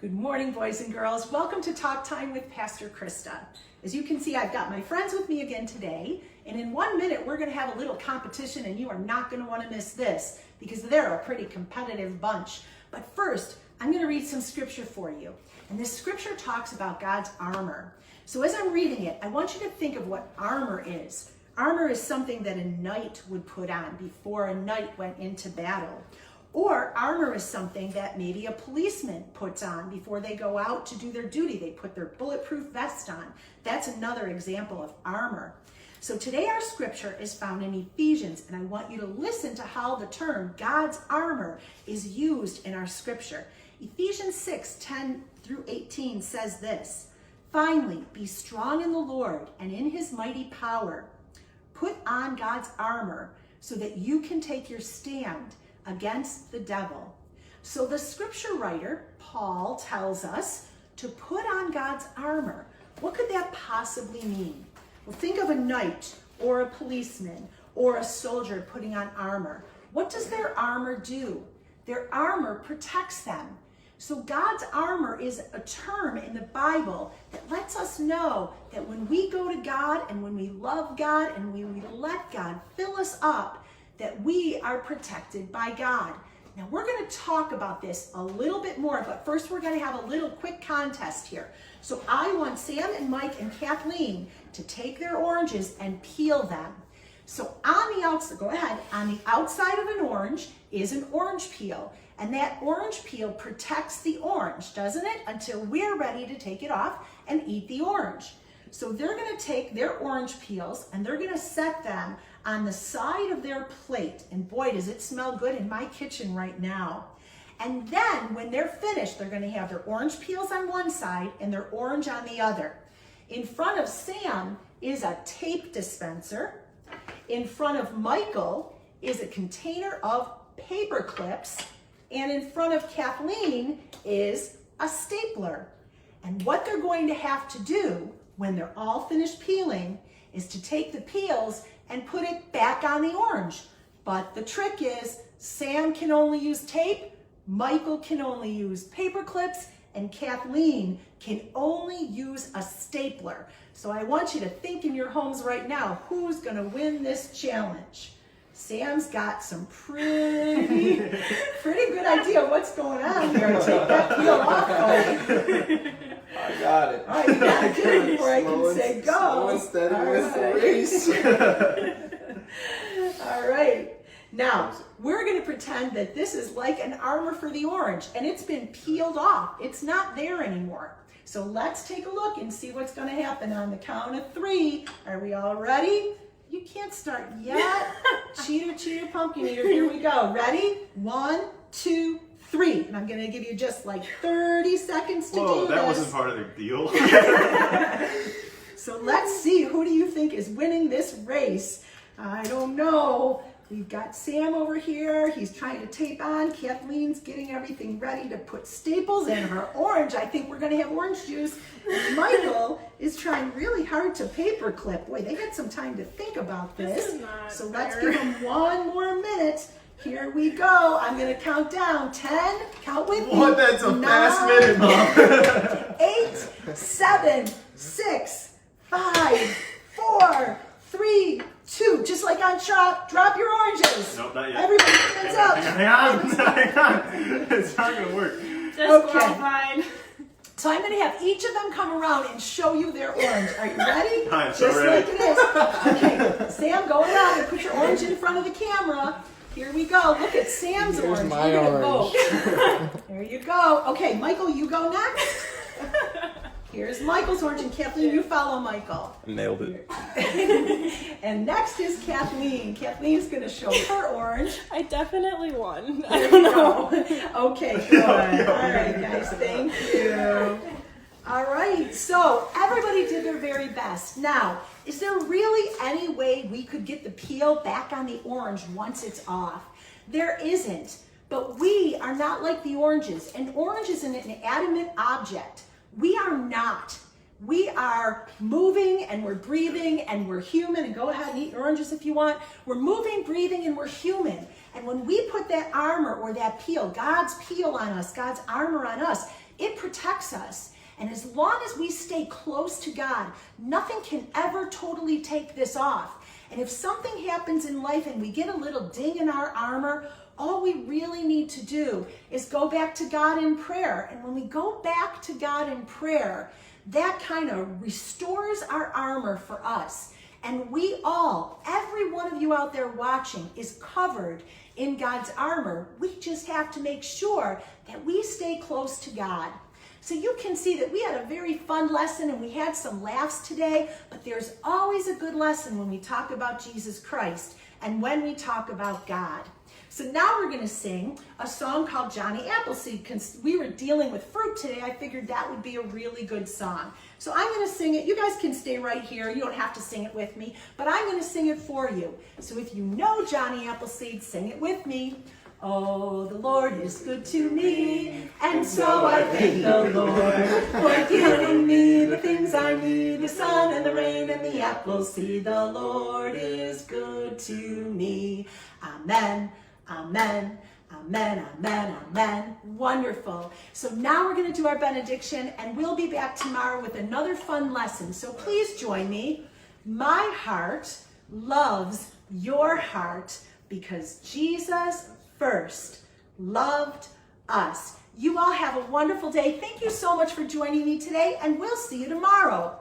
Good morning, boys and girls. Welcome to Talk Time with Pastor Krista. As you can see, I've got my friends with me again today, and in 1 minute, we're gonna have a little competition, and you are not gonna wanna miss this because they're a pretty competitive bunch. But first, I'm gonna read some scripture for you. And this scripture talks about God's armor. So as I'm reading it, I want you to think of what armor is. Armor is something that a knight would put on before a knight went into battle. Or armor is something that maybe a policeman puts on before they go out to do their duty. They put their bulletproof vest on. That's another example of armor. So today our scripture is found in Ephesians, and I want you to listen to how the term God's armor is used in our scripture. Ephesians 6:10 through 18 says this: "Finally, be strong in the Lord and in his mighty power. Put on God's armor so that you can take your stand against the devil." So the scripture writer, Paul, tells us to put on God's armor. What could that possibly mean? Well, think of a knight or a policeman or a soldier putting on armor. What does their armor do? Their armor protects them. So God's armor is a term in the Bible that lets us know that when we go to God and when we love God and when we let God fill us up, that we are protected by God. Now we're going to talk about this a little bit more, but first we're going to have a little quick contest here. So I want Sam and Mike and Kathleen to take their oranges and peel them. So on the outside, go ahead, on the outside of an orange is an orange peel. And that orange peel protects the orange, doesn't it? Until we're ready to take it off and eat the orange. So they're going to take their orange peels and they're going to set them on the side of their plate. And boy, does it smell good in my kitchen right now. And then when they're finished, they're going to have their orange peels on one side and their orange on the other. In front of Sam is a tape dispenser. In front of Michael is a container of paper clips. And in front of Kathleen is a stapler. And what they're going to have to do when they're all finished peeling is to take the peels and put it back on the orange. But the trick is Sam can only use tape, Michael can only use paper clips, and Kathleen can only use a stapler. So I want you to think in your homes right now, who's gonna win this challenge? Sam's got some pretty good idea what's going on here. Take that peel off, Cody. I got it. All right, you got to do it before I can say go. Slow and steady with the race. All right. Now, we're going to pretend that this is like an armor for the orange, and it's been peeled off. It's not there anymore. So let's take a look and see what's going to happen on the count of 3. Are we all ready? You can't start yet. Cheater, cheater, pumpkin eater. Here we go. Ready? 1, 2, 3. And I'm going to give you just like 30 seconds to do this. Whoa, that wasn't part of the deal. So let's see, who do you think is winning this race? I don't know. We've got Sam over here. He's trying to tape on. Kathleen's getting everything ready to put staples in her orange. I think we're going to have orange juice. And Michael is trying really hard to paper clip. Boy, they had some time to think about this. This is not so fair. let's give them 1 more minute. Here we go. I'm going to count down. 10. Count with me. What? That's a 9, fast minute, Mom. 8, 7, 6, 5, 4, 3, 2. Just like on shop, drop your oranges. Nope, not yet. Everybody hands up. Hang on. It's not going to work. Disqualified. So I'm going to have each of them come around and show you their orange. Are you ready? I'm so Just ready. like it is. Okay, Sam, go around and put your orange in front of the camera. Here we go. Look at Sam's Here's orange. my We're gonna orange. vote. There you go. Okay, Michael, you go next. Here's Michael's orange, and Kathleen, you follow Michael. Nailed it. And next is Kathleen. Kathleen's going to show her orange. I definitely won. There you go. Okay, good. All right, guys, thank you. All right, so everybody did their very best. Now, is there really any way we could get the peel back on the orange once it's off? There isn't, but we are not like the oranges. An orange is an inanimate object. We are not. We are moving and we're breathing and we're human. And go ahead and eat oranges if you want. We're moving, breathing, and we're human. And when we put that armor or that peel, God's peel on us, God's armor on us, it protects us. And as long as we stay close to God, nothing can ever totally take this off. And if something happens in life and we get a little ding in our armor, all we really need to do is go back to God in prayer. And when we go back to God in prayer, that kind of restores our armor for us. And we all, every one of you out there watching, is covered in God's armor. We just have to make sure that we stay close to God. So you can see that we had a very fun lesson and we had some laughs today, but there's always a good lesson when we talk about Jesus Christ and when we talk about God. So now we're going to sing a song called Johnny Appleseed. Because we were dealing with fruit today, I figured that would be a really good song. So I'm going to sing it. You guys can stay right here. You don't have to sing it with me, but I'm going to sing it for you. So if you know Johnny Appleseed, sing it with me. Oh, the Lord is good to me, and so I thank the Lord for giving me the things I need, the sun and the rain and the appleseed. The Lord is good to me. Amen. Amen, amen, amen, amen. Wonderful. So now we're going to do our benediction, and we'll be back tomorrow with another fun lesson. So please join me. My heart loves your heart because Jesus first loved us. You all have a wonderful day. Thank you so much for joining me today, and we'll see you tomorrow.